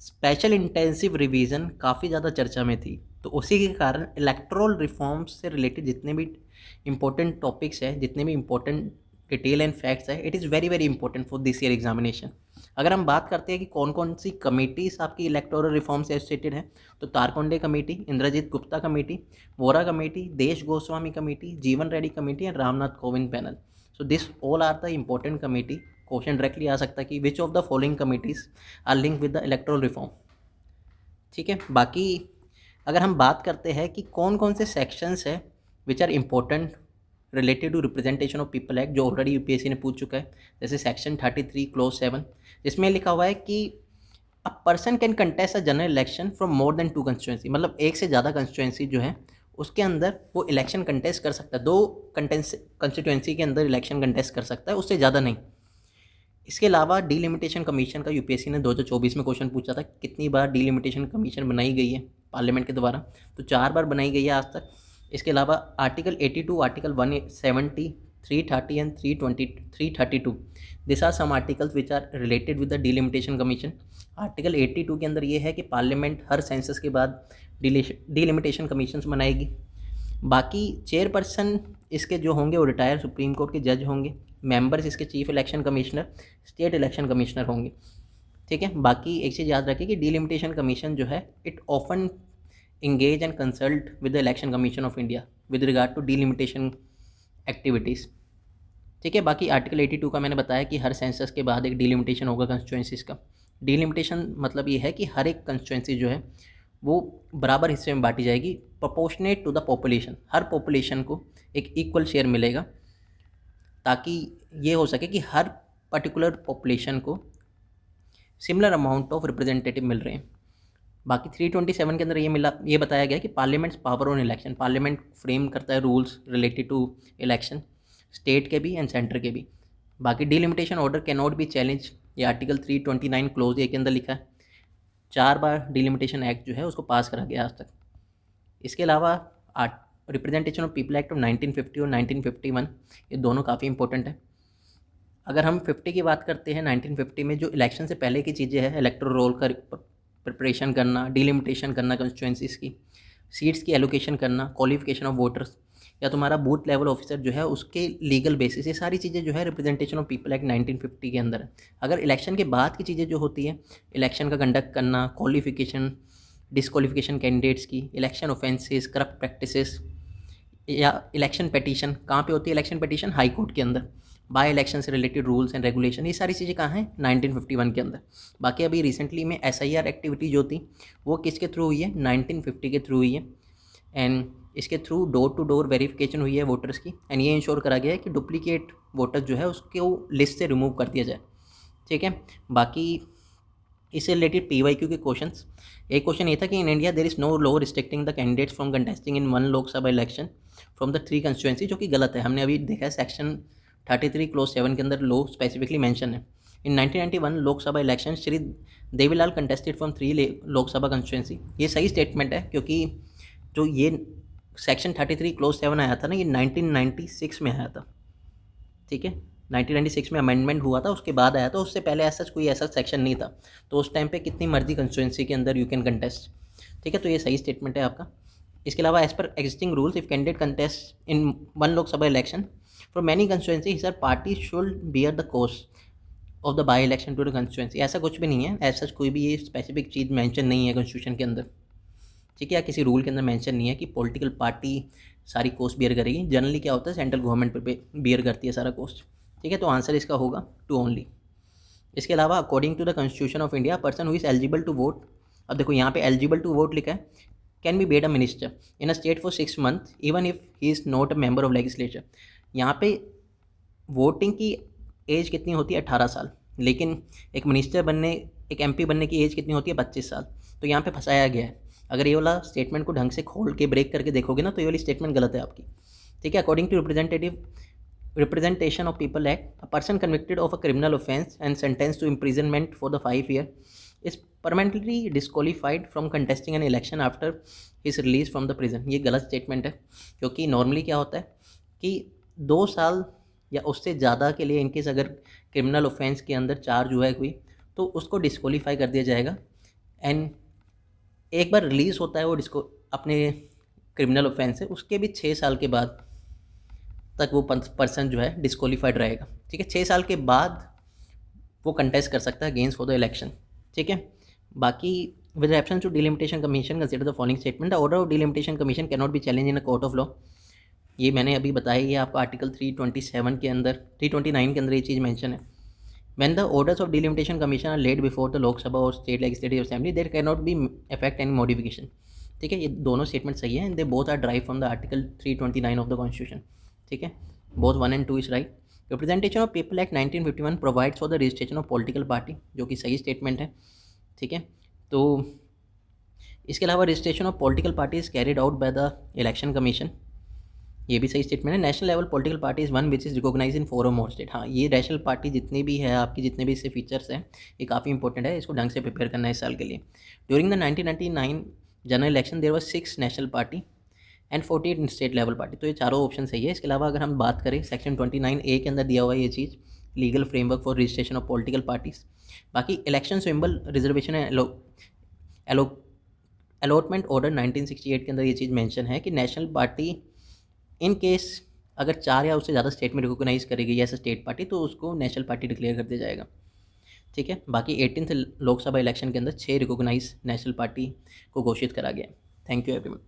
Special intensive revision काफ़ी ज़्यादा चर्चा में थी, तो उसी के कारण इलेक्टोरल रिफॉर्म्स से रिलेटेड जितने भी इंपॉर्टेंट टॉपिक्स हैं, जितने भी इंपॉर्टेंट डिटेल एंड फैक्ट्स है, it is very very important for this year examination. अगर हम बात करते हैं कि कौन कौन सी कमेटीज आपकी इलेक्टोरल रिफॉर्म से एसोसिएटेड है, तो Tarkunde committee, Indrajit Gupta committee, Vohra committee, Dinesh Goswami committee, Jeevan Reddy committee and Ramnath Kovind panel. So this all are the important committee. Question directly आ सकता है कि which of the following committees are link with the electoral reform. ठीक है, बाकी अगर हम बात करते हैं कि कौन कौन से सेक्शंस है which are important related to representation of people act, जो ऑलरेडी यूपीएससी ने पूछ चुका है, जैसे सेक्शन 33 क्लोज 7, जिसमें लिखा हुआ है कि a person can contest a general election from more than 2 constituency, मतलब एक से ज़्यादा कंस्टिट्यूएंसी जो है उसके अंदर वो इलेक्शन कंटेस्ट कर सकता है। 2 कंस्टिट्यूएंसी के अंदर इलेक्शन कंटेस्ट कर सकता है, उससे ज़्यादा नहीं। इसके अलावा डीलिमिटेशन कमीशन का यूपीएससी ने 2024 में क्वेश्चन पूछा था, कितनी बार डीलिमिटेशन कमीशन बनाई गई है पार्लियामेंट के द्वारा, तो 4 बार बनाई गई है आज तक। इसके अलावा article 82, article 170, 330 and 332, this are some articles which are related with the delimitation commission. Article 82 के अंदर ये है कि पार्लियामेंट हर सेंसस के बाद डीलिमिटेशन कमीशन बनाएगी। बाकी चेयरपर्सन इसके जो होंगे वो रिटायर सुप्रीम कोर्ट के जज होंगे, मेंबर्स इसके chief election commissioner, state election commissioner होंगे। ठीक है, बाकी एक चीज़ याद रखें कि डीलिमिटेशन कमीशन जो है it often engage and consult with the election commission of India with regard to delimitation activities. ठीक है, बाकी आर्टिकल 82 का मैंने बताया कि हर सेंसस के बाद एक डीलिमिटेशन होगा कंस्टिट्यूएंसीज का। डीलिमिटेशन मतलब ये है कि हर एक कंस्टिट्यूएंसी जो है वो बराबर हिस्से में बांटी जाएगी, प्रोपोर्शनेट टू द पॉपुलेशन, हर पॉपुलेशन को एक इक्वल शेयर मिलेगा, ताकि ये हो सके कि हर पर्टिकुलर पॉपुलेशन को सिमिलर अमाउंट ऑफ रिप्रेजेंटेटिव मिल रहे हैं। बाकी 327 के अंदर ये बताया गया कि parliament's power on election, parliament frame करता है rules related to election, state के भी एंड सेंटर के भी। बाकी delimitation order can not be challenge, ये आर्टिकल 329 क्लोज ए के अंदर लिखा है। 4 बार डीलिमिटेशन एक्ट जो है उसको पास करा गया आज तक। इसके अलावा representation of people act of 1950 और 1951, ये दोनों काफ़ी इंपॉर्टेंट है। अगर हम 50 की बात करते हैं, 1950 में जो इलेक्शन से पहले की चीज़ें हैं, इलेक्टोरल रोल का प्रिपरेशन करना, डिलिमिटेशन करना कंस्टिट्यूएंसीज की, सीट्स की एलोकेशन करना, क्वालिफिकेशन ऑफ वोटर्स, या तुम्हारा बूथ लेवल ऑफिसर जो है उसके लीगल बेसिस, ये सारी चीज़ें जो है रिप्रेजेंटेशन ऑफ पीपल एक्ट 1950 के अंदर है। अगर इलेक्शन के बाद की चीज़ें जो होती है, इलेक्शन का कंडक्ट करना, क्वालिफिकेशन डिसक्वालिफिकेशन कैंडिडेट्स की, इलेक्शन ऑफेंसेस, करप्ट प्रैक्टिसेस, या इलेक्शन पिटीशन, कहाँ पे होती है इलेक्शन पिटीशन? हाई कोर्ट के अंदर। बाय इलेक्शन से रिलेटेड रूल्स एंड रेगुलेशन, ये सारी चीज़ें कहाँ हैं? 1951 के अंदर। बाकी अभी रिसेंटली में SIR एक्टिविटी जो थी वो किसके थ्रू हुई है? 1950 के थ्रू हुई है, एंड इसके through door to door verification हुई है वोटर्स की, एंड ये इंश्योर करा गया है कि डुप्लीकेट वोटर जो है उसको लिस्ट से रिमूव कर दिया जाए। ठीक है, बाकी इससे रिलेटेड PYQ के क्वेश्चंस, एक क्वेश्चन ये था कि in India there is no law restricting the candidates from contesting in 1 Lok Sabha election from the 3 constituency, जो कि गलत है। हमने अभी देखा है सेक्शन 33 क्लोज 7 के अंदर लॉ स्पेसिफिकली मेंशन है। इन 1991 Lok Sabha election Shri Devilal contested from 3 Lok Sabha constituency, ये सही स्टेटमेंट है, क्योंकि जो ये सेक्शन 33 क्लोज 7 आया था ना, ये 1996 में आया था। ठीक है, 1996 में अमेंडमेंट हुआ था, उसके बाद आया था, उससे पहले ऐसा कोई ऐसा सेक्शन नहीं था। तो उस टाइम पे कितनी मर्जी कंस्टिट्यूएंसी के अंदर यू कैन कंटेस्ट। ठीक है, तो ये सही स्टेटमेंट है आपका। इसके अलावा एज पर existing rules, if candidate contest in 1 Lok Sabha election for many constituencies party should bear the cost of the by election to the constituency. ऐसा कुछ भी नहीं है, ऐसा कोई भी ये स्पेसिफिक चीज़ मेंशन नहीं है कॉन्स्टिट्यूशन के अंदर। ठीक है, या किसी रूल के अंदर मेंशन नहीं है कि पॉलिटिकल पार्टी सारी कॉस्ट बियर करेगी। जनरली क्या होता है, सेंट्रल गवर्नमेंट पे बियर करती है सारा कॉस्ट। ठीक है, तो आंसर इसका होगा 2 ओनली। इसके अलावा according to the constitution of India person who is eligible to vote, अब देखो यहाँ पे एलिजिबल टू वोट लिखा है, can be made a minister in a state for 6 month even if he is not a member of legislature. यहाँ पे voting की as कितनी होती है? 18 साल, लेकिन एक मिनिस्टर बनने, एक MP बनने की एज कितनी होती है? 25 साल। तो यहाँ पे फंसाया गया है। अगर ये वाला स्टेटमेंट को ढंग से खोल के ब्रेक करके देखोगे ना, तो ये वाली स्टेटमेंट गलत है आपकी। ठीक है, according to representation of people act, a person convicted of a criminal offence and sentence to imprisonment for the 5 year is permanently disqualified from contesting an election after his release from the prison. ये गलत statement है, क्योंकि normally क्या होता है कि 2 साल या उससे ज़्यादा के लिए इनकेस अगर क्रिमिनल ऑफेंस के अंदर चार्ज हुआ है कोई, तो उसको डिस्क्वालीफाई कर दिया जाएगा एंड एक बार रिलीज़ होता है वो डिस्को अपने क्रिमिनल ऑफेंस से, उसके भी 6 साल के बाद तक वो पर्सन जो है डिस्क्वालीफाइड रहेगा। ठीक है, 6 साल के बाद वो कंटेस्ट कर सकता है अगेंस्ट फॉर द इलेक्शन। ठीक है, बाकी with reference to delimitation commission consider the following statement, the order of delimitation commission can not be challenge in a court of law. ये मैंने अभी बताया, ये आपको आर्टिकल 327 के अंदर 329 के अंदर ये चीज़ मेंशन है। When the orders of delimitation commission are laid before the Lok Sabha or state legislative assembly, there cannot be effect any modification। ठीक है, ये दोनों स्टेटमेंट सही है, they both are drive from the article 329 of the constitution. ठीक है, both 1 and 2 is right. Representation of people act 1951 provides for the registration of political party, जो कि सही स्टेटमेंट है। ठीक है, तो इसके अलावा registration of political party is carried out by the election commission, ये भी सही स्टेटमेंट है। National level political party is one which is recognise in 4 or more state. हाँ, ये नेशनल पार्टी जितनी भी है आपकी, जितने भी इससे फीचर्स हैं, ये काफ़ी इंपॉर्टेंट है, इसको ढंग से प्रिपेयर करना है इस साल के लिए। During the 1999 general election there was 6 national party and 48 state level party. तो ये चारों ऑप्शन सही है। इसके अलावा अगर हम बात करें सेक्शन 29A के अंदर दिया हुआ है ये चीज़, legal framework for registration of political parties. बाकी election symbol reservation allotment order 1968 के अंदर ये चीज़ मेंशन है कि नेशनल पार्टी इन केस अगर 4 या उससे ज़्यादा स्टेट में रिकॉग्नाइज करेगी ऐसा स्टेट पार्टी, तो उसको नेशनल पार्टी डिक्लेयर कर दिया जाएगा। ठीक है, बाकी 18th लोकसभा इलेक्शन के अंदर 6 रिकॉग्नाइज नेशनल पार्टी को घोषित करा गया। Thank you everyone.